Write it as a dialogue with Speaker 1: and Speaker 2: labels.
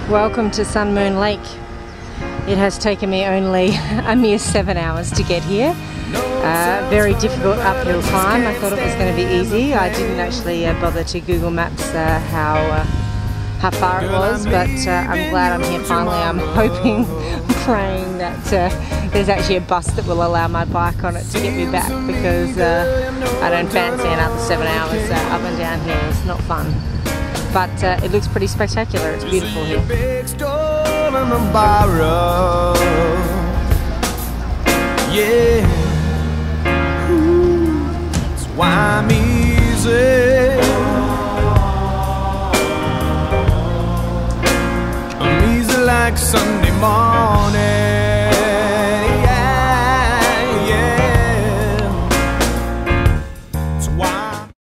Speaker 1: Welcome to Sun Moon Lake. It has taken me only a mere 7 hours to get here. Very difficult uphill climb. I thought it was going to be easy. I didn't actually bother to Google Maps how far it was, but I'm glad I'm here finally. I'm hoping, praying that there's actually a bus that will allow my bike on it to get me back, because I don't fancy another 7 hours up and down here. It's not fun. But it looks pretty spectacular. It's beautiful here.